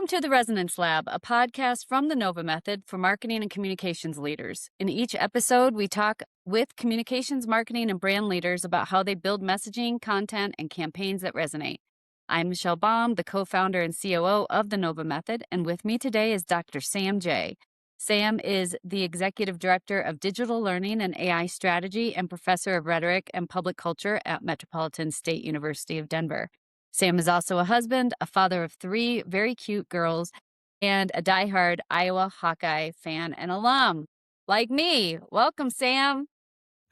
Welcome to the Resonance Lab, a podcast from the Nova Method for marketing and communications leaders. In each episode, we talk with communications, marketing, and brand leaders about how they build messaging, content, and campaigns that resonate. I'm Michelle Baum, the co-founder and COO of the Nova Method, and with me today is Dr. Sam Jay. Sam is the Executive Director of Digital Learning and AI Strategy and Professor of Rhetoric and Public Culture at Metropolitan State University of Denver. Sam is also a husband, a father of 3 very cute girls, and a diehard Iowa Hawkeye fan and alum, like me. Welcome, Sam.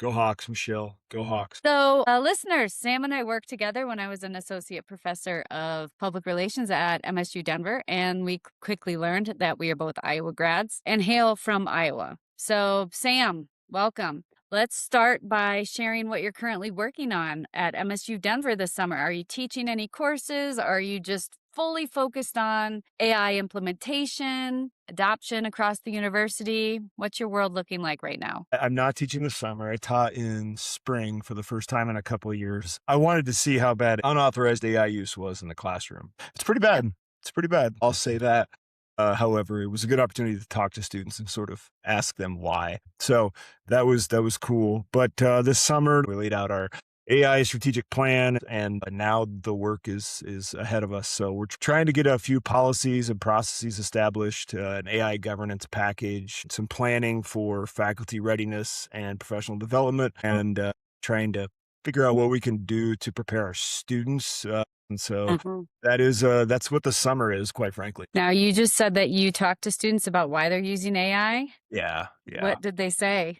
Go Hawks, Michelle. Go Hawks. So, listeners, Sam and I worked together when I was an associate professor of public relations at MSU Denver, and we quickly learned that we are both Iowa grads and hail from Iowa. So, Sam, welcome. Let's start by sharing what you're currently working on at MSU Denver this summer. Are you teaching any courses? Are you just fully focused on AI implementation, adoption across the university? What's your world looking like right now? I'm not teaching this summer. I taught in spring for the first time in a couple of years. I wanted to see how bad unauthorized AI use was in the classroom. It's pretty bad. It's pretty bad. I'll say that. However, it was a good opportunity to talk to students and sort of ask them why. So that was cool. But this summer we laid out our AI strategic plan, and now the work is ahead of us. So we're trying to get a few policies and processes established, an AI governance package, some planning for faculty readiness and professional development, and trying to figure out what we can do to prepare our students. And so that's what the summer is, quite frankly. Now, you just said that you talked to students about why they're using AI. Yeah. What did they say?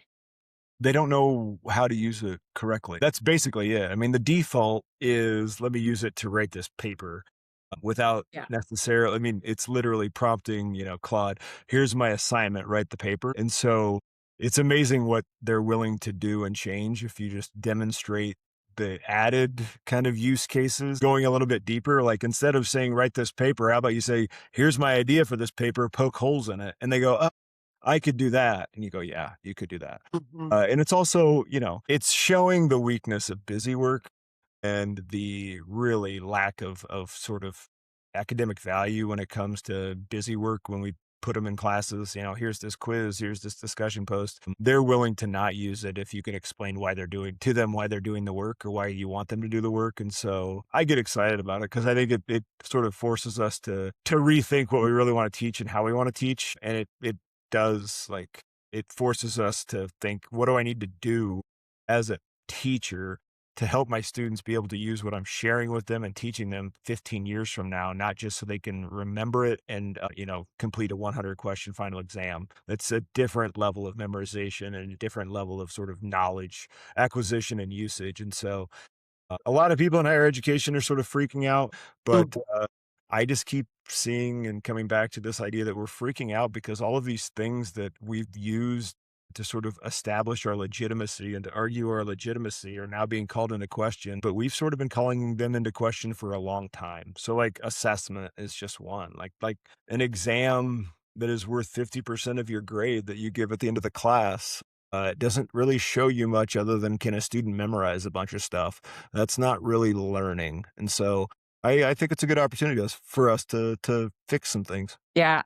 They don't know how to use it correctly. That's basically it. I mean, the default is, let me use it to write this paper without necessarily, I mean, it's literally prompting, Claude, here's my assignment, write the paper. And so it's amazing what they're willing to do and change if you just demonstrate the added kind of use cases, going a little bit deeper. Like, instead of saying, write this paper, how about you say, here's my idea for this paper, poke holes in it. And they go, oh, I could do that. And you go, yeah, you could do that. And it's also, it's showing the weakness of busy work and the really lack of sort of academic value when it comes to busy work. When we put them in classes, here's this quiz, here's this discussion post. They're willing to not use it if you can explain why they're doing the work or why you want them to do the work. And so I get excited about it because I think it sort of forces us to rethink what we really want to teach and how we want to teach. And it does, like, it forces us to think, what do I need to do as a teacher to help my students be able to use what I'm sharing with them and teaching them 15 years from now, not just so they can remember it and, complete a 100 question final exam. It's a different level of memorization and a different level of sort of knowledge acquisition and usage. And so a lot of people in higher education are sort of freaking out, but I just keep seeing and coming back to this idea that we're freaking out because all of these things that we've used to sort of establish our legitimacy and to argue our legitimacy are now being called into question, but we've sort of been calling them into question for a long time. So, like, assessment is just one, like an exam that is worth 50% of your grade that you give at the end of the class. It doesn't really show you much other than, can a student memorize a bunch of stuff? That's not really learning. And so I think it's a good opportunity for us to fix some things. Yeah,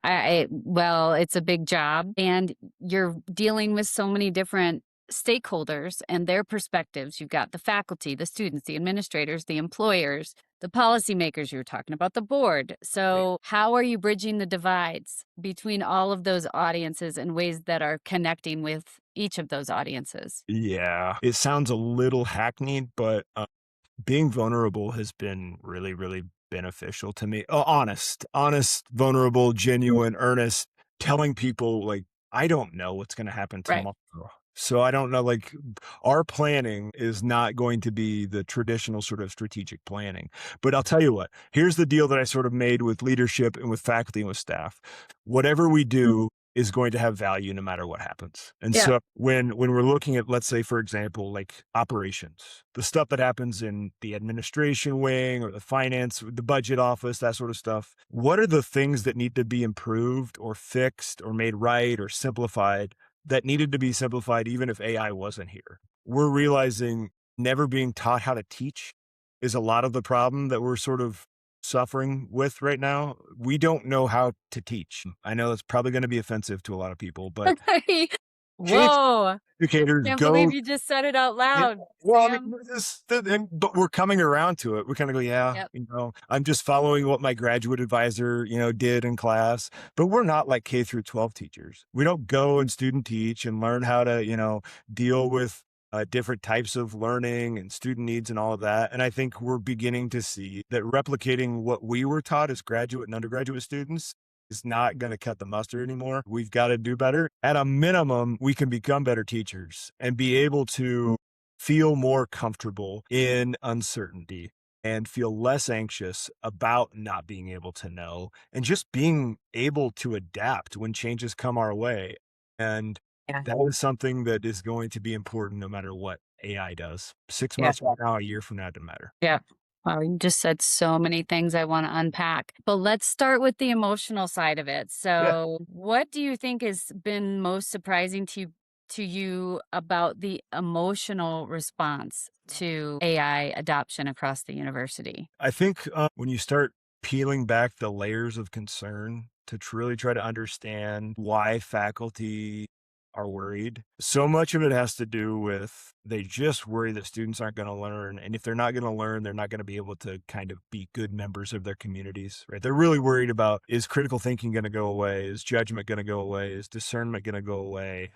well, it's a big job, and you're dealing with so many different stakeholders and their perspectives. You've got the faculty, the students, the administrators, the employers, the policymakers. You were talking about the board. So how are you bridging the divides between all of those audiences in ways that are connecting with each of those audiences? Yeah, it sounds a little hackneyed, but being vulnerable has been really, really beneficial to me. Oh, honest, vulnerable, genuine, earnest, telling people, like, I don't know what's going to happen Right. tomorrow. So I don't know, like, our planning is not going to be the traditional sort of strategic planning. But I'll tell you what, here's the deal that I sort of made with leadership and with faculty and with staff. Whatever we do is going to have value no matter what happens. And so when we're looking at, let's say, for example, like operations, the stuff that happens in the administration wing or the finance, the budget office, that sort of stuff, what are the things that need to be improved or fixed or made right or simplified that needed to be simplified even if AI wasn't here? We're realizing never being taught how to teach is a lot of the problem that we're sort of suffering with right now. We don't know how to teach. I know it's probably going to be offensive to a lot of people, but Whoa! educators Can't believe go. you just said it out Yeah, loud, well, I mean, Sam. but we're coming around to it. We kinda go, "Yeah, Yep. I'm just following what my graduate advisor, did in class." But we're not like K through 12 teachers. We don't go and student teach and learn how to, deal with, different types of learning and student needs and all of that, and I think we're beginning to see that replicating what we were taught as graduate and undergraduate students is not gonna cut the mustard anymore. We've gotta do better. At a minimum, we can become better teachers and be able to feel more comfortable in uncertainty and feel less anxious about not being able to know and just being able to adapt when changes come our way. And Yeah. that is something that is going to be important no matter what AI does. 6 Yeah. months from now, a year from now, it doesn't matter. Yeah. Wow, you just said so many things I want to unpack. But let's start with the emotional side of it. Yeah. So, what do you think has been most surprising to you about the emotional response to AI adoption across the university? I think when you start peeling back the layers of concern to really try to understand why faculty are worried, so much of it has to do with they just worry that students aren't going to learn. And if they're not going to learn, they're not going to be able to kind of be good members of their communities, right? They're really worried about, is critical thinking going to go away? Is judgment going to go away? Is discernment going to go away?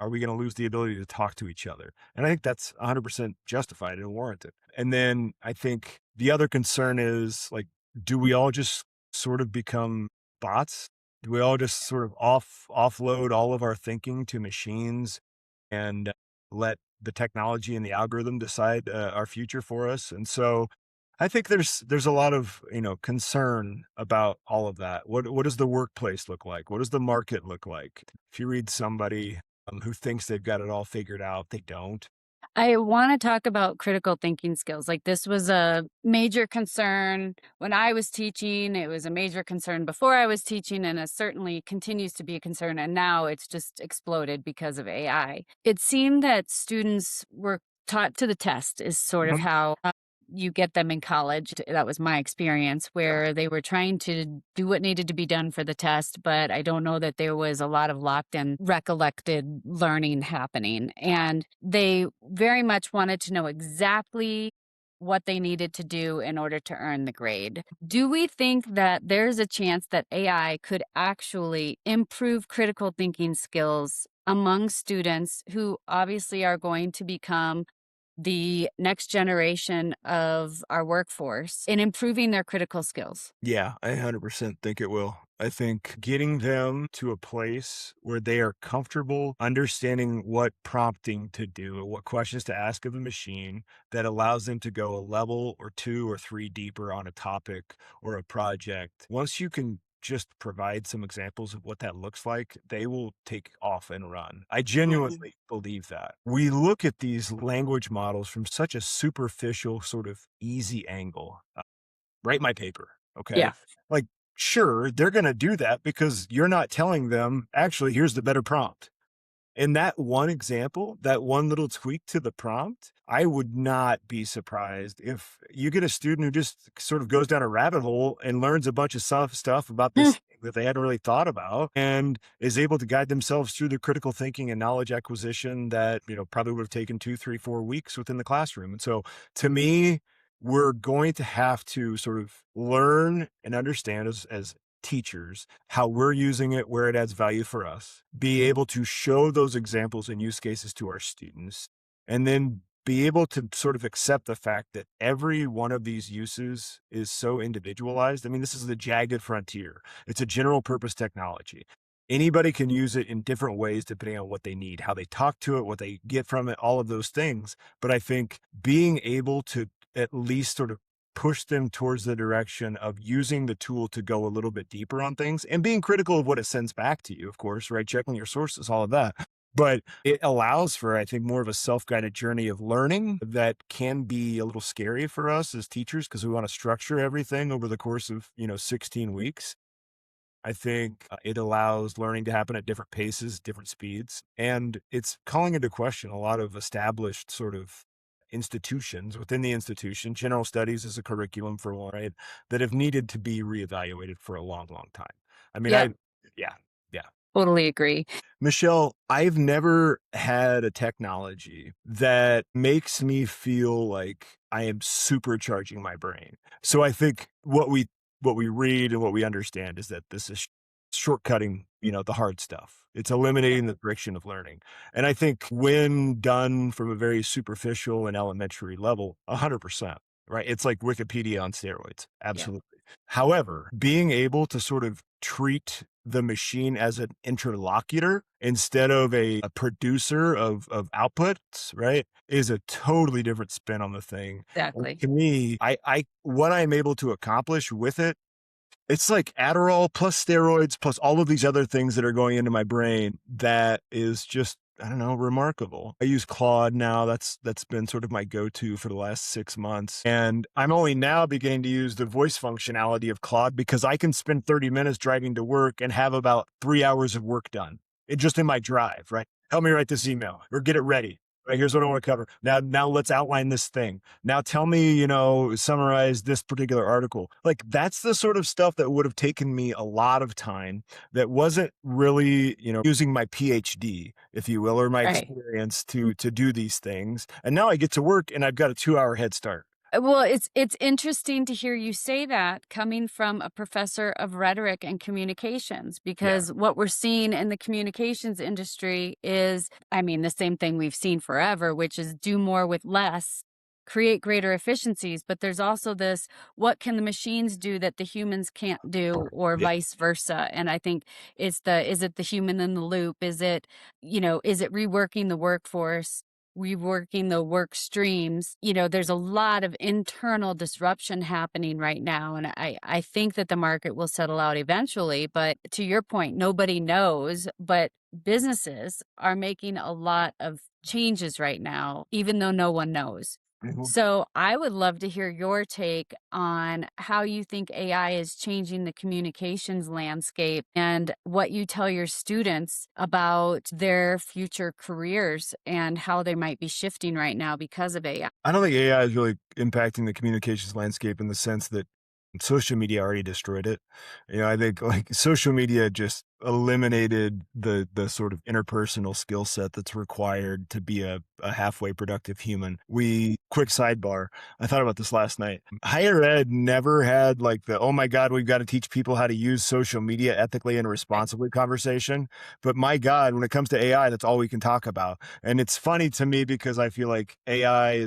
Are we going to lose the ability to talk to each other? And I think that's 100% justified and warranted. And then I think the other concern is like, do we all just sort of become bots? Do we all just sort of offload all of our thinking to machines and let the technology and the algorithm decide our future for us? And so I think there's a lot of concern about all of that. What does the workplace look like? What does the market look like? If you read somebody who thinks they've got it all figured out, they don't. I want to talk about critical thinking skills. Like, this was a major concern when I was teaching. It was a major concern before I was teaching, and it certainly continues to be a concern. And now it's just exploded because of AI. It seemed that students were taught to the test, is sort of Mhm. how you get them in college. That was my experience, Yeah. where they were trying to do what needed to be done for the test, but I don't know that there was a lot of locked in recollected learning happening. And they very much wanted to know exactly what they needed to do in order to earn the grade. Do we think that there's a chance that AI could actually improve critical thinking skills among students who obviously are going to become the next generation of our workforce in improving their critical skills? Yeah, I 100% think it will. I think getting them to a place where they are comfortable understanding what prompting to do, what questions to ask of a machine that allows them to go a level or two or three deeper on a topic or a project. Once you can just provide some examples of what that looks like, they will take off and run. I genuinely believe that. We look at these language models from such a superficial, sort of easy angle. Write my paper. Okay. Yeah. Like, sure, they're going to do that because you're not telling them, actually, here's the better prompt. In that one example, that one little tweak to the prompt, I would not be surprised if you get a student who just sort of goes down a rabbit hole and learns a bunch of stuff about this thing that they hadn't really thought about and is able to guide themselves through the critical thinking and knowledge acquisition that, probably would have taken 2, 3, 4 weeks within the classroom. And so to me, we're going to have to sort of learn and understand as teachers, how we're using it, where it adds value for us, be able to show those examples and use cases to our students, and then be able to sort of accept the fact that every one of these uses is so individualized. I mean, this is the jagged frontier. It's a general purpose technology. Anybody can use it in different ways depending on what they need, how they talk to it, what they get from it, all of those things. But I think being able to at least sort of push them towards the direction of using the tool to go a little bit deeper on things and being critical of what it sends back to you, of course, right? Checking your sources, all of that. But it allows for, I think, more of a self-guided journey of learning that can be a little scary for us as teachers because we want to structure everything over the course of, 16 weeks. I think it allows learning to happen at different paces, different speeds, and it's calling into question a lot of established sort of institutions within the institution, general studies is a curriculum for one, right? That have needed to be reevaluated for a long, long time. I mean, Yep. yeah, yeah. Totally agree. Michelle, I've never had a technology that makes me feel like I am supercharging my brain. So I think what we read and what we understand is that this is shortcutting, the hard stuff. It's Yep. eliminating the friction of learning. And I think when done from a very superficial and elementary level, 100%, right? It's like Wikipedia on steroids. Yep. Absolutely. However, being able to sort of treat the machine as an interlocutor instead of a producer of outputs, right, is a totally different spin on the thing. And Exactly. to me, I what I'm able to accomplish with it, it's like Adderall plus steroids plus all of these other things that are going into my brain that is just, I don't know, remarkable. I use Claude now. That's been sort of my go-to for the last 6 months. And I'm only now beginning to use the voice functionality of Claude because I can spend 30 minutes driving to work and have about 3 hours of work done. It just in my drive, right? Help me write this email or get it ready. Right, here's what I want to cover. Now let's outline this thing. Now tell me, summarize this particular article. Like that's the sort of stuff that would have taken me a lot of time that wasn't really, using my PhD, if you will, or my Right. experience to do these things. And now I get to work and I've got a 2-hour head start. Well, it's interesting to hear you say that coming from a professor of rhetoric and communications, Yeah. because what we're seeing in the communications industry is, I mean, the same thing we've seen forever, which is do more with less, create greater efficiencies. But there's also this, what can the machines do that the humans can't do, or Yeah. vice versa? And I think is it the human in the loop? Is it reworking the workforce? Reworking the work streams. There's a lot of internal disruption happening right now. And I think that the market will settle out eventually. But to your point, nobody knows. But businesses are making a lot of changes right now, even though no one knows. Mhm. So I would love to hear your take on how you think AI is changing the communications landscape and what you tell your students about their future careers and how they might be shifting right now because of AI. I don't think AI is really impacting the communications landscape in the sense that social media already destroyed it. I think like social media just eliminated the sort of interpersonal skill set that's required to be a halfway productive human. Quick sidebar, I thought about this last night. Higher ed never had like the, oh my God, we've got to teach people how to use social media ethically and Right. responsibly conversation. But my God, when it comes to AI, that's all we can talk about. And it's funny to me because I feel like AI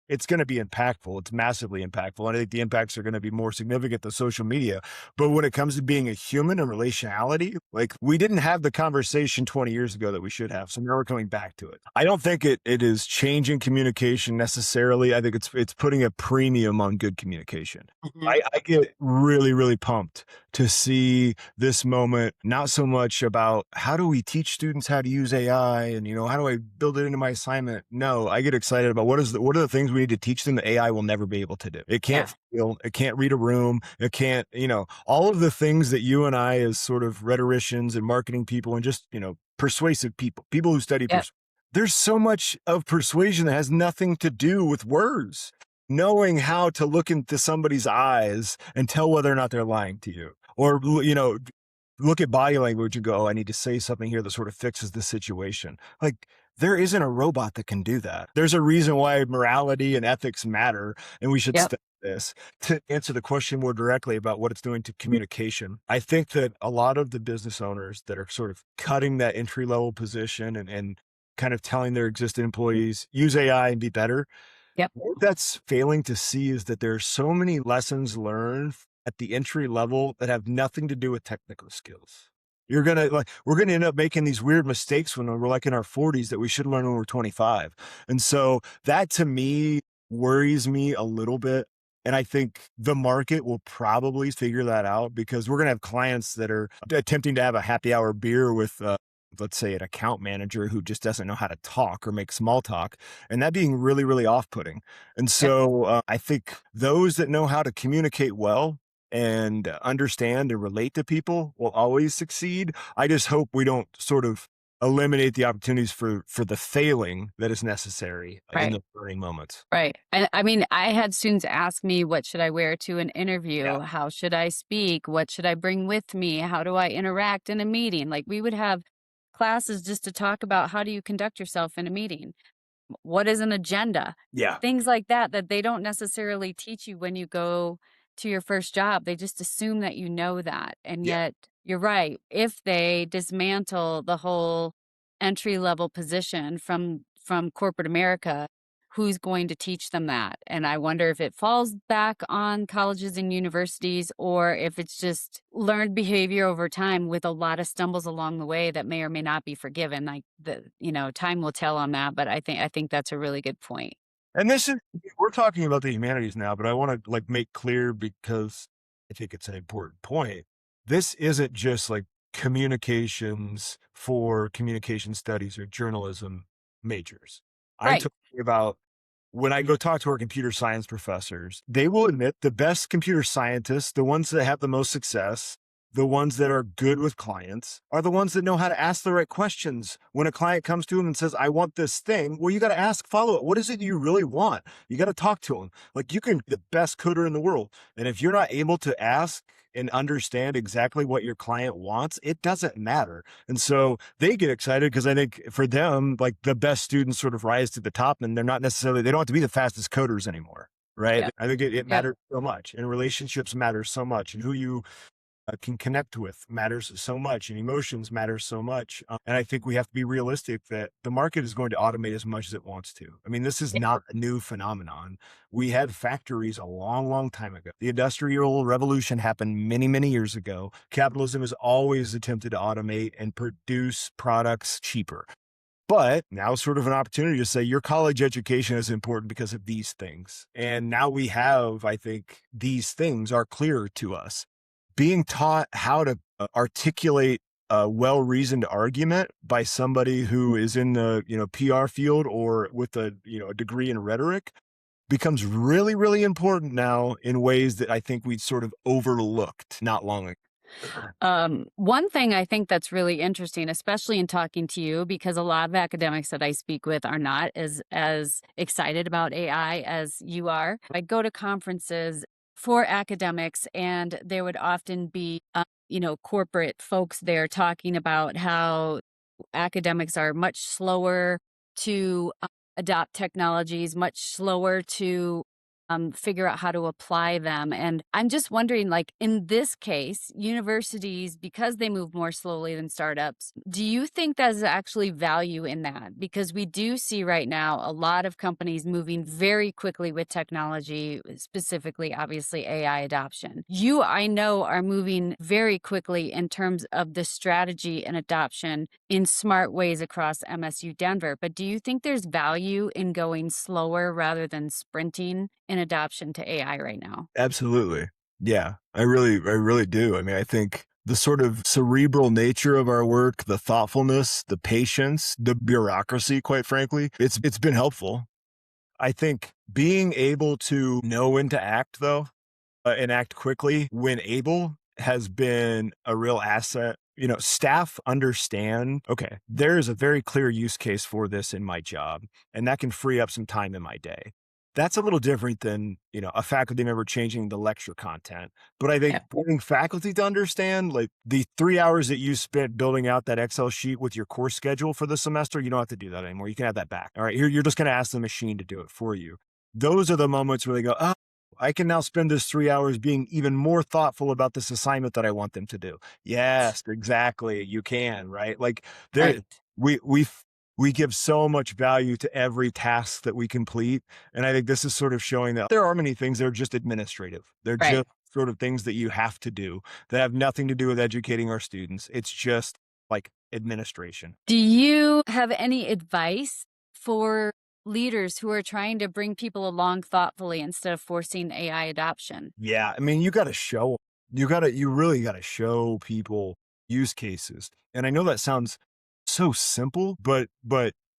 it's going to be impactful. It's massively impactful. And I think the impacts are going to be more significant than social media. But when it comes to being a human and relationality, like we didn't have the conversation 20 years ago that we should have. So now we're coming back to it. I don't think it is changing communication necessarily. I think it's putting a premium on good communication. Mhm. I get really, really pumped to see this moment, not so much about how do we teach students how to use AI and, how do I build it into my assignment? No, I get excited about what are the things we need to teach them that AI will never be able to do. It can't Yeah. feel, it can't read a room, it can't, all of the things that you and I as sort of rhetoricians and marketing people and just, persuasive people who study Yep. there's so much of persuasion that has nothing to do with words. Knowing how to look into somebody's eyes and tell whether or not they're lying to you, or look at body language and go, oh, I need to say something here that sort of fixes the situation. Like there isn't a robot that can do that. There's a reason why morality and ethics matter, and we should Yep. study this. To answer the question more directly about what it's doing to communication, I think that a lot of the business owners that are sort of cutting that entry level position and kind of telling their existing employees use AI and be better, Yep. what that's failing to see is that there are so many lessons learned at the entry level that have nothing to do with technical skills. We're gonna end up making these weird mistakes when we're like in our 40s that we should learn when we're 25. And so that to me worries me a little bit. And I think the market will probably figure that out because we're gonna have clients that are attempting to have a happy hour beer with let's say an account manager who just doesn't know how to talk or make small talk, and that being really, really off-putting. And Yep. so I think those that know how to communicate well and understand and relate to people will always succeed. I just hope we don't sort of eliminate the opportunities for the failing that is necessary in Right. the learning moments. Right. And I mean, I had students ask me, what should I wear to an interview? Yeah. How should I speak? What should I bring with me? How do I interact in a meeting? Like we would have classes just to talk about how do you conduct yourself in a meeting? What is an agenda? Yeah. Things like that that they don't necessarily teach you when you go to your first job. They just assume that you know that. And Yeah. yet, you're right. If they dismantle the whole entry level position from corporate America, who's going to teach them that? And I wonder if it falls back on colleges and universities or if it's just learned behavior over time with a lot of stumbles along the way that may or may not be forgiven. Like time will tell on that, but I think that's a really good point. And this is we're talking about the humanities now, but I wanna, like, make clear because I think it's an important point. This isn't just, like, communications for communication studies or journalism majors. I'm Right. talking about when I go talk to our computer science professors, they will admit the best computer scientists, the ones that have the most success, the ones that are good with clients, are the ones that know how to ask the right questions. When a client comes to them and says, I want this thing, well, you got to ask follow up. What is it you really want? You got to talk to them. Like you can be the best coder in the world. And if you're not able to ask and understand exactly what your client wants, it doesn't matter. And so they get excited because I think for them, like the best students sort of rise to the top and they don't have to be the fastest coders anymore. Right. Yeah. I think it Yeah. matters so much and relationships matter so much and who you can connect with matters so much and emotions matter so much. And I think we have to be realistic that the market is going to automate as much as it wants to. I mean, this is not a new phenomenon. We had factories a long, long time ago. The industrial revolution happened many, many years ago. Capitalism has always attempted to automate and produce products cheaper. But now is sort of an opportunity to say your college education is important because of these things. And now we have, I think, these things are clearer to us. Being taught how to articulate a well-reasoned argument by somebody who is in the, PR field or with a degree in rhetoric becomes really, really important now in ways that I think we sort of overlooked not long ago. One thing I think that's really interesting, especially in talking to you, because a lot of academics that I speak with are not as excited about AI as you are. I go to conferences for academics, and there would often be, corporate folks there talking about how academics are much slower to adopt technologies, much slower to figure out how to apply them. And I'm just wondering, like in this case, universities, because they move more slowly than startups, do you think there's actually value in that? Because we do see right now a lot of companies moving very quickly with technology, specifically, obviously, AI adoption. You, I know, are moving very quickly in terms of the strategy and adoption in smart ways across MSU Denver. But do you think there's value in going slower rather than sprinting in adoption to AI right now? Absolutely. Yeah, I really do. I mean, I think the sort of cerebral nature of our work, the thoughtfulness, the patience, the bureaucracy, quite frankly, it's been helpful. I think being able to know when to act though, and act quickly when able has been a real asset. Staff understand, okay, there's a very clear use case for this in my job, and that can free up some time in my day. That's a little different than, a faculty member changing the lecture content. But I think Yeah. getting faculty to understand, like the 3 hours that you spent building out that Excel sheet with your course schedule for the semester, you don't have to do that anymore. You can have that back. All right. You're just going to ask the machine to do it for you. Those are the moments where they go, oh, I can now spend this 3 hours being even more thoughtful about this assignment that I want them to do. Yes, exactly. You can, right? Like there, Right. we we f- we give so much value to every task that we complete, and I think this is sort of showing that there are many things that are just administrative. They're Right. just sort of things that you have to do that have nothing to do with educating our students. It's just like administration. Do you have any advice for leaders who are trying to bring people along thoughtfully instead of forcing AI adoption? Yeah, I mean, you really gotta show people use cases. And I know that sounds so simple, but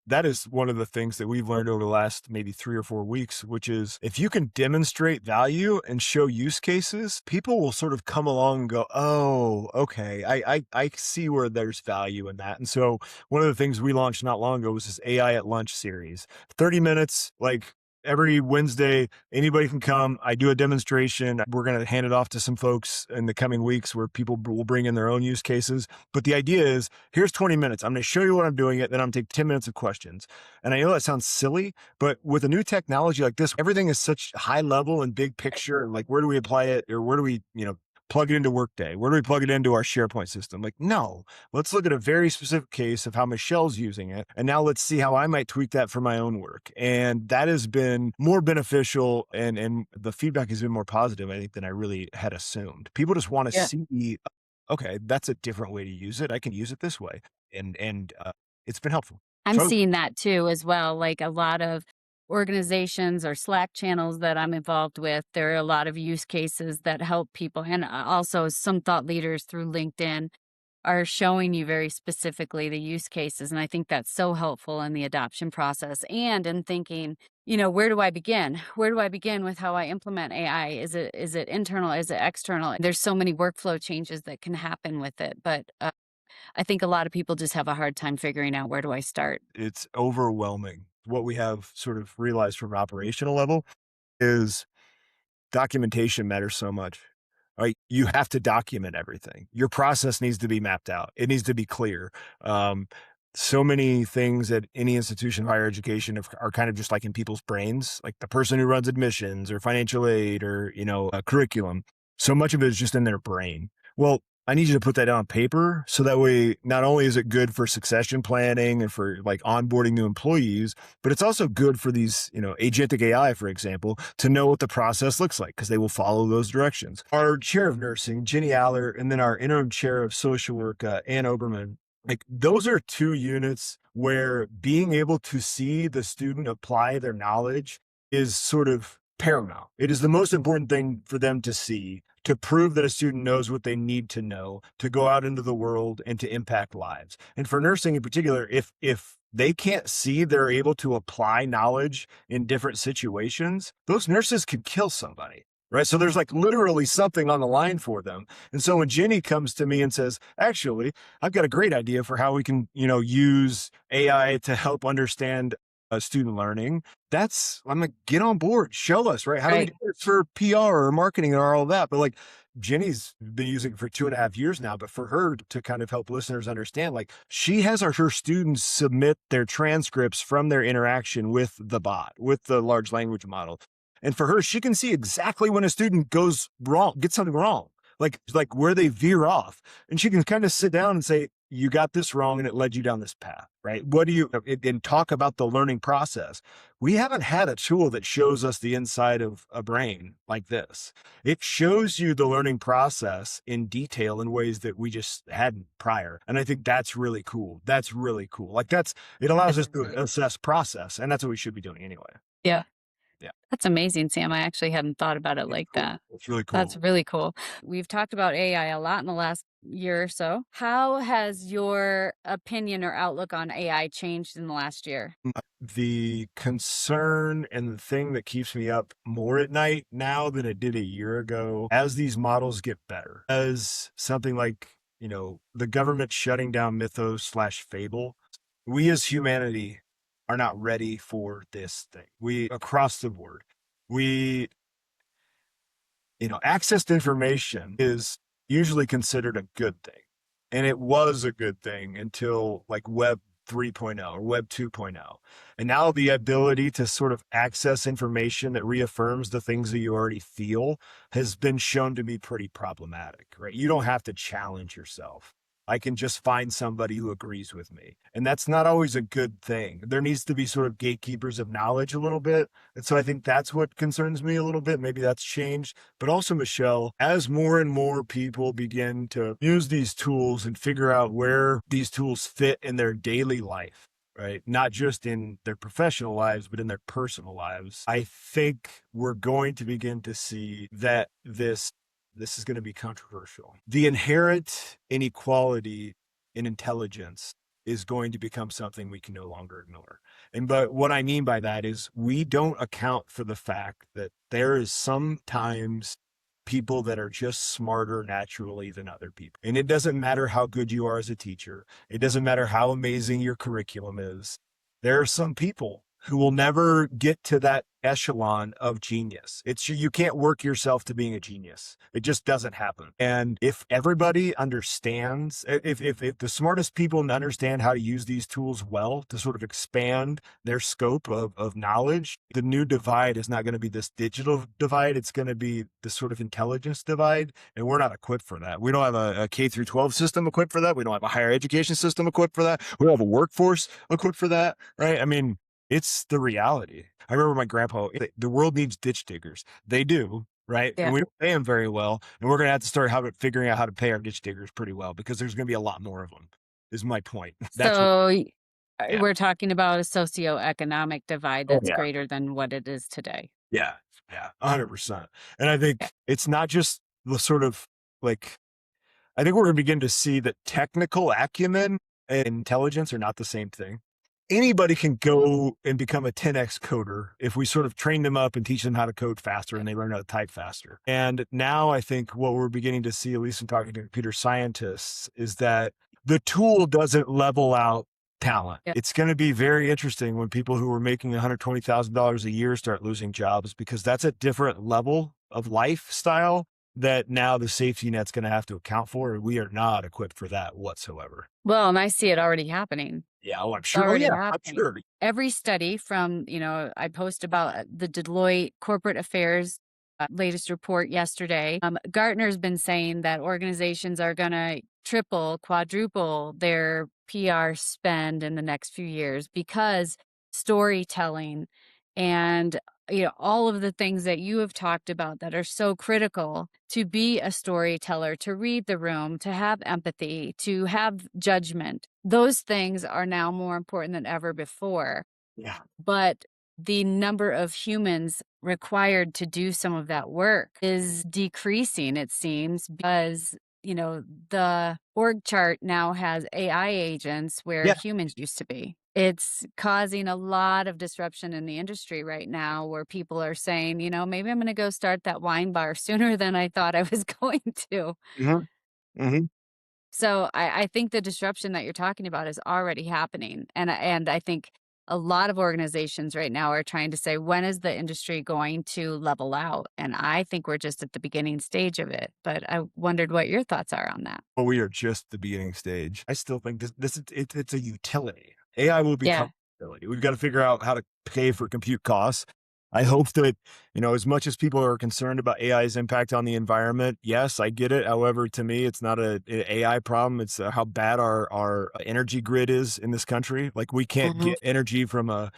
that is one of the things that we've learned over the last maybe 3 or 4 weeks, which is if you can demonstrate value and show use cases, people will sort of come along and go, "Oh, okay. I see where there's value in that." And so one of the things we launched not long ago was this AI at Lunch series. 30 minutes, like every Wednesday, anybody can come. I do a demonstration. We're going to hand it off to some folks in the coming weeks where people will bring in their own use cases. But the idea is here's 20 minutes. I'm going to show you what I'm doing it. Then I'm going to take 10 minutes of questions. And I know that sounds silly, but with a new technology like this, everything is such high level and big picture. And like, where do we apply it? Or where do we, plug it into Workday? Where do we plug it into our SharePoint system? Like, no, let's look at a very specific case of how Michelle's using it. And now let's see how I might tweak that for my own work. And that has been more beneficial and the feedback has been more positive, I think, than I really had assumed. People just want to see, okay, that's a different way to use it. I can use it this way. And it's been helpful. I'm So seeing that too as well, like a lot of organizations or Slack channels that I'm involved with, there are a lot of use cases that help people, and also some thought leaders through LinkedIn are showing you very specifically the use cases, and I think that's so helpful in the adoption process and in thinking, where do I begin? Where do I begin with how I implement AI? Is it internal? Is it external? There's so many workflow changes that can happen with it, but I think a lot of people just have a hard time figuring out where do I start. it's overwhelming. What we have sort of realized from an operational level is documentation matters so much, right? You have to document everything. Your process needs to be mapped out. It needs to be clear. Um, so many things at any institution of higher education are kind of just like in people's brains, like the person who runs admissions or financial aid or, a curriculum. So much of it is just in their brain. Well, I need you to put that down on paper so that way not only is it good for succession planning and for like onboarding new employees, but it's also good for these, agentic AI, for example, to know what the process looks like because they will follow those directions. Our chair of nursing, Jenny Aller, and then our interim chair of social work, Ann Oberman, like those are two units where being able to see the student apply their knowledge is sort of paramount. It is the most important thing for them to see to prove that a student knows what they need to know to go out into the world and to impact lives. And for nursing in particular, if they can't see they're able to apply knowledge in different situations, those nurses could kill somebody. Right. So there's like literally something on the line for them. And so when Jenny comes to me and says, actually, I've got a great idea for how we can, use AI to help understand student learning, I'm like, get on board, show us, right? How do we do this for PR or marketing or all that? But like Jenny's been using it for 2.5 years now, but for her to kind of help listeners understand, like she has her students submit their transcripts from their interaction with the bot, with the large language model. And for her, she can see exactly when a student goes wrong, gets something wrong, like where they veer off. And she can kind of sit down and say, you got this wrong and it led you down this path, right? And talk about the learning process. We haven't had a tool that shows us the inside of a brain like this. It shows you the learning process in detail in ways that we just hadn't prior. And I think that's really cool. That's really cool. Like it allows us to assess process, and that's what we should be doing anyway. Yeah. Yeah. That's amazing, Sam. I actually hadn't thought about it like Cool. that. It's really cool. That's really cool. We've talked about AI a lot in the last year or so. How has your opinion or outlook on AI changed in the last year? The concern and the thing that keeps me up more at night now than it did a year ago, as these models get better, as something like, the government shutting down mythos/fable, we as humanity are not ready for this thing. We, across the board, we, access to information is usually considered a good thing. And it was a good thing until like Web 3.0 or Web 2.0. And now the ability to sort of access information that reaffirms the things that you already feel has been shown to be pretty problematic, right? You don't have to challenge yourself. I can just find somebody who agrees with me. And that's not always a good thing. There needs to be sort of gatekeepers of knowledge a little bit. And so I think that's what concerns me a little bit. Maybe that's changed. But also, Michelle, as more and more people begin to use these tools and figure out where these tools fit in their daily life, right? Not just in their professional lives, but in their personal lives, I think we're going to begin to see that this is going to be controversial. The inherent inequality in intelligence is going to become something we can no longer ignore. But what I mean by that is we don't account for the fact that there is sometimes people that are just smarter naturally than other people. And it doesn't matter how good you are as a teacher. It doesn't matter how amazing your curriculum is. There are some people who will never get to that echelon of genius. It's you can't work yourself to being a genius. It just doesn't happen. And if everybody understands, if the smartest people understand how to use these tools well to sort of expand their scope of knowledge, the new divide is not going to be this digital divide. It's going to be this sort of intelligence divide. And we're not equipped for that. We don't have a K through 12 system equipped for that. We don't have a higher education system equipped for that. We don't have a workforce equipped for that. Right. I mean, it's the reality. I remember my grandpa, the world needs ditch diggers. They do, right? Yeah. And we don't pay them very well. And we're going to have to start figuring out how to pay our ditch diggers pretty well because there's going to be a lot more of them, is my point. That's what, So yeah. we're talking about a socioeconomic divide Oh, that's yeah. greater than what it is today. Yeah. Yeah. 100%. And I think Yeah. it's not just the sort of like, I think we're going to begin to see that technical acumen and intelligence are not the same thing. Anybody can go and become a 10x coder if we sort of train them up and teach them how to code faster and they learn how to type faster. And now I think what we're beginning to see, at least in talking to computer scientists, is that the tool doesn't level out talent. Yeah. It's going to be very interesting when people who are making $120,000 a year start losing jobs, because that's a different level of lifestyle that now the safety net's going to have to account for. And we are not equipped for that whatsoever. Well, and I see it already happening. Yeah, oh, I'm It's sure. Oh, already yeah, I'm happening. sure. Every study from, I post about the Deloitte Corporate Affairs latest report yesterday. Gartner's been saying that organizations are going to triple, quadruple their PR spend in the next few years because storytelling and all of the things that you have talked about that are so critical to be a storyteller, to read the room, to have empathy, to have judgment. Those things are now more important than ever before. Yeah. But the number of humans required to do some of that work is decreasing, it seems, because the org chart now has AI agents where Yeah. humans used to be. It's causing a lot of disruption in the industry right now where people are saying, maybe I'm going to go start that wine bar sooner than I thought I was going to. Mhm. Mhm. So I think the disruption that you're talking about is already happening. And I think a lot of organizations right now are trying to say, when is the industry going to level out? And I think we're just at the beginning stage of it. But I wondered what your thoughts are on that. Well, we are just the beginning stage. I still think this is it's a utility. AI will become Yeah. a utility. We've got to figure out how to pay for compute costs. I hope that, as much as people are concerned about AI's impact on the environment, yes, I get it. However, to me, it's not a AI problem. It's how bad our energy grid is in this country. Like we can't Mhm. get energy from a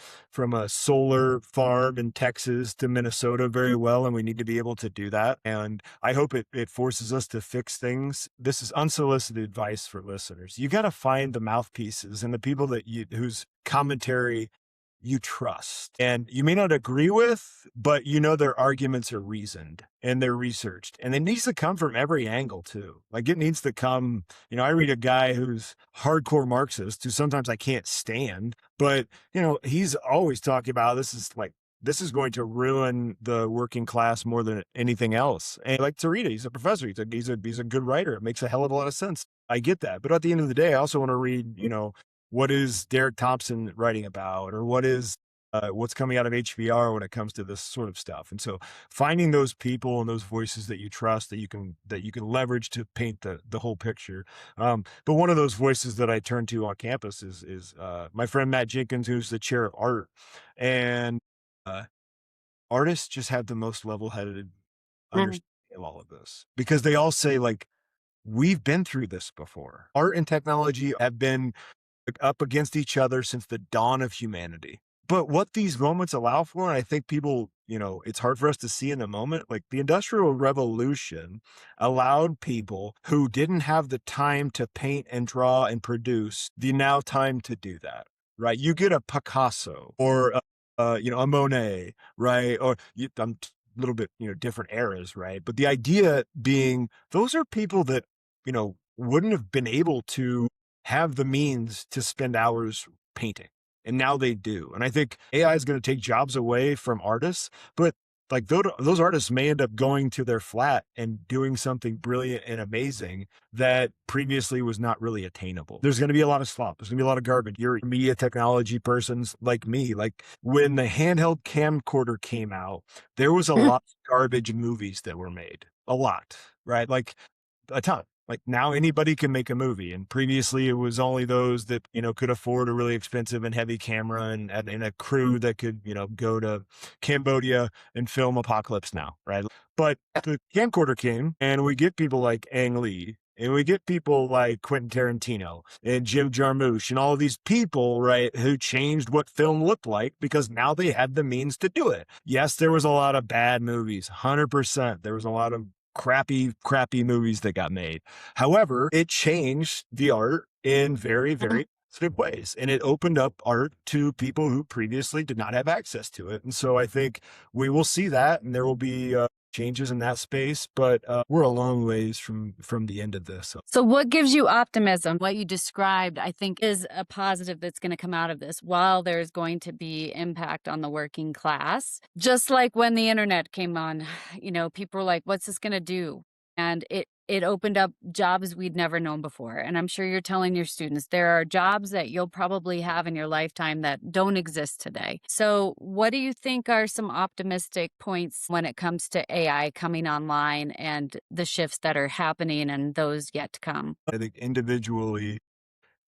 solar farm in Texas to Minnesota very well, and we need to be able to do that. And I hope it forces us to fix things. This is unsolicited advice for listeners. You got to find the mouthpieces and the people whose commentary you trust. And you may not agree with, but their arguments are reasoned and they're researched. And it needs to come from every angle too. Like it needs to come, I read a guy who's hardcore Marxist who sometimes I can't stand, but he's always talking about this is going to ruin the working class more than anything else. And like to read it, he's a professor. He's a good writer. It makes a hell of a lot of sense. I get that. But at the end of the day, I also want to read, what is Derek Thompson writing about, or what's coming out of HBR when it comes to this sort of stuff. And so finding those people and those voices that you trust that you can leverage to paint the whole picture. But one of those voices that I turn to on campus is my friend Matt Jenkins, who's the chair of art. And artists just have the most level-headed understanding of all of this, because they all say, like, we've been through this before. Art and technology have been up against each other since the dawn of humanity. But what these moments allow for, and I think people, it's hard for us to see in the moment, like the Industrial Revolution allowed people who didn't have the time to paint and draw and produce the now time to do that, right? You get a Picasso or, a Monet, right? Or I'm a little bit, different eras, right? But the idea being those are people that, wouldn't have been able to have the means to spend hours painting. And now they do. And I think AI is going to take jobs away from artists, but like those artists may end up going to their flat and doing something brilliant and amazing that previously was not really attainable. There's going to be a lot of slop. There's going to be a lot of garbage. You're media technology persons like me. Like when the handheld camcorder came out, there was a lot of garbage movies that were made. A lot, right? Like a ton. Like now anybody can make a movie. And previously it was only those that, could afford a really expensive and heavy camera and a crew that could, go to Cambodia and film Apocalypse Now, right? But the camcorder came and we get people like Ang Lee and we get people like Quentin Tarantino and Jim Jarmusch and all of these people, right, who changed what film looked like because now they had the means to do it. Yes, there was a lot of bad movies, 100%. There was a lot of crappy movies that got made. However, it changed the art in very, very positive ways. And it opened up art to people who previously did not have access to it. And so I think we will see that and there will be changes in that space, but we're a long ways from the end of this. So what gives you optimism? What you described, I think, is a positive that's going to come out of this. While there's going to be impact on the working class, just like when the internet came on, people were like, what's this going to do? And it opened up jobs we'd never known before. And I'm sure you're telling your students there are jobs that you'll probably have in your lifetime that don't exist today. So what do you think are some optimistic points when it comes to AI coming online and the shifts that are happening and those yet to come? I think individually,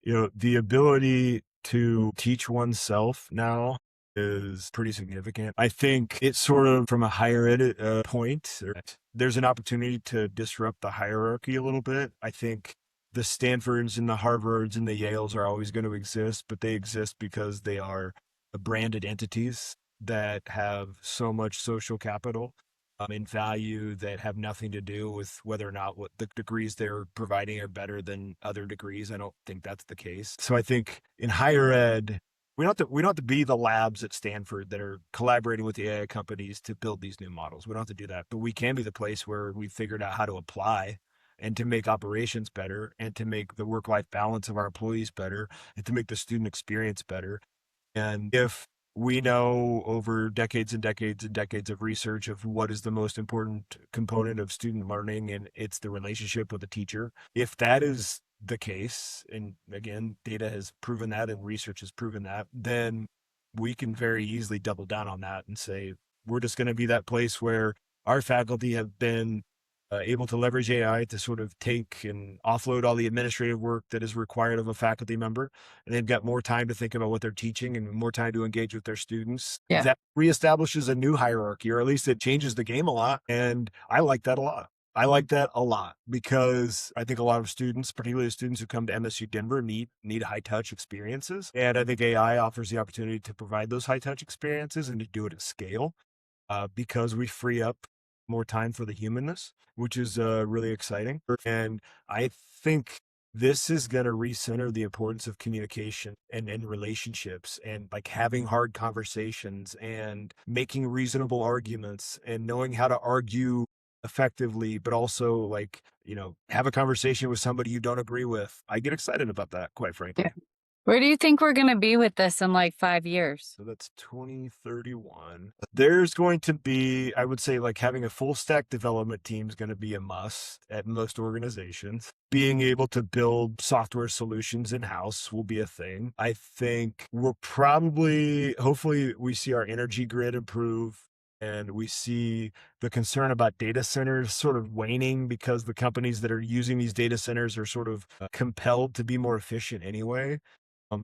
the ability to teach oneself now is pretty significant. I think it's sort of from a higher ed point, there's an opportunity to disrupt the hierarchy a little bit. I think the Stanfords and the Harvards and the Yales are always going to exist, but they exist because they are branded entities that have so much social capital and value that have nothing to do with whether or not what the degrees they're providing are better than other degrees. I don't think that's the case. So I think in higher ed, we don't have to be the labs at Stanford that are collaborating with the AI companies to build these new models. We don't have to do that, but we can be the place where we've figured out how to apply and to make operations better and to make the work-life balance of our employees better and to make the student experience better. And if we know over decades and decades and decades of research of what is the most important component of student learning, and it's the relationship with the teacher, if that is the case, and again, data has proven that and research has proven that, then we can very easily double down on that and say, we're just going to be that place where our faculty have been able to leverage AI to sort of take and offload all the administrative work that is required of a faculty member. And they've got more time to think about what they're teaching and more time to engage with their students. Yeah. That reestablishes a new hierarchy, or at least it changes the game a lot. And I like that a lot. I like that a lot because I think a lot of students, particularly the students who come to MSU Denver, need high touch experiences. And I think AI offers the opportunity to provide those high touch experiences and to do it at scale because we free up more time for the humanness, which is really exciting. And I think this is going to recenter the importance of communication and relationships and like having hard conversations and making reasonable arguments and knowing how to argue effectively, but also like, have a conversation with somebody you don't agree with. I get excited about that, quite frankly. Yeah. Where do you think we're going to be with this in like 5 years? So that's 2031. There's going to be, I would say, like having a full stack development team is going to be a must at most organizations. Being able to build software solutions in-house will be a thing. I think hopefully we see our energy grid improve. And we see the concern about data centers sort of waning because the companies that are using these data centers are sort of compelled to be more efficient anyway.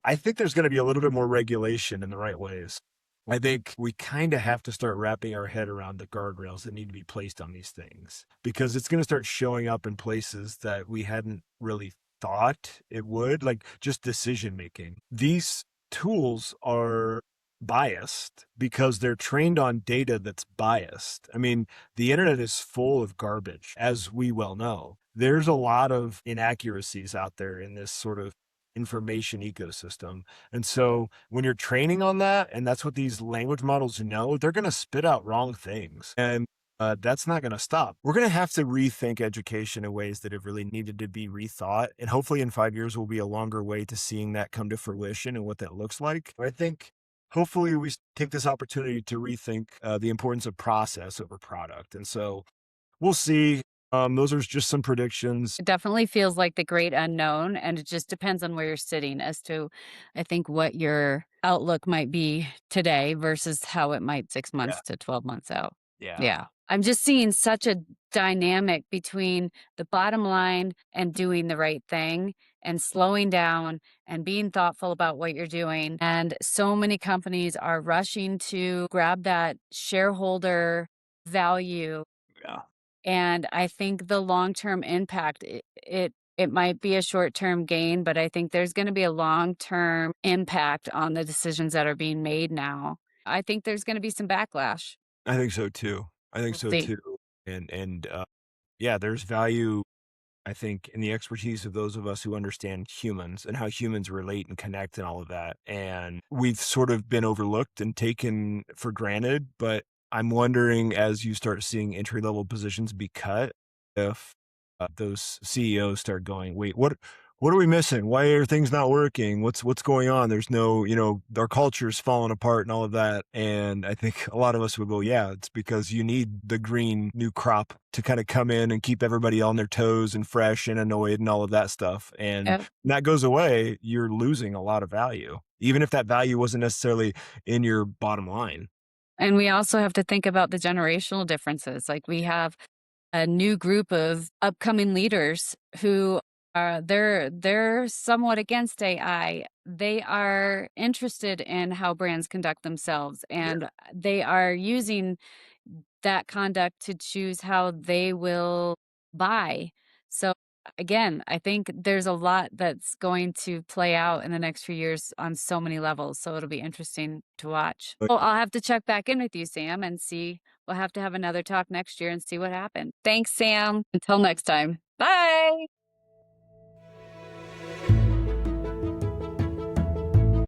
I think there's going to be a little bit more regulation in the right ways. I think we kind of have to start wrapping our head around the guardrails that need to be placed on these things because it's going to start showing up in places that we hadn't really thought it would, like just decision making. These tools are biased because they're trained on data that's biased. I mean, the internet is full of garbage, as we well know. There's a lot of inaccuracies out there in this sort of information ecosystem. And so when you're training on that, and that's what these language models know, they're going to spit out wrong things. And that's not going to stop. We're going to have to rethink education in ways that have really needed to be rethought. And hopefully in 5 years will be a longer way to seeing that come to fruition and what that looks like. I think hopefully we take this opportunity to rethink the importance of process over product. And so we'll see. Those are just some predictions. It definitely feels like the great unknown, and it just depends on where you're sitting as to, I think, what your outlook might be today versus how it might 6 Yeah. months to 12 months out. Yeah. Yeah. I'm just seeing such a dynamic between the bottom line and doing the right thing and slowing down and being thoughtful about what you're doing. And so many companies are rushing to grab that shareholder value, Yeah. and I think the long-term impact, it might be a short-term gain, but I think there's gonna be a long-term impact on the decisions that are being made now. I think there's gonna be some backlash. I think so too. I think We'll so see. too. And yeah, there's value, I think, in the expertise of those of us who understand humans and how humans relate and connect and all of that. And we've sort of been overlooked and taken for granted. But I'm wondering, as you start seeing entry level positions be cut, if those CEOs start going, wait, what are we missing? Why are things not working? What's going on? There's no, our culture's falling apart and all of that. And I think a lot of us would go, yeah, it's because you need the green new crop to kind of come in and keep everybody on their toes and fresh and annoyed and all of that stuff. And Yep. when that goes away, you're losing a lot of value, even if that value wasn't necessarily in your bottom line. And we also have to think about the generational differences. Like, we have a new group of upcoming leaders who are they're somewhat against AI. They are interested in how brands conduct themselves, Yeah. and they are using that conduct to choose how they will buy. So again, I think there's a lot that's going to play out in the next few years on so many levels. So it'll be interesting to watch. But Well, I'll have to check back in with you, Sam, and see. We'll have to have another talk next year and see what happened. Thanks, Sam. Until next time. Bye.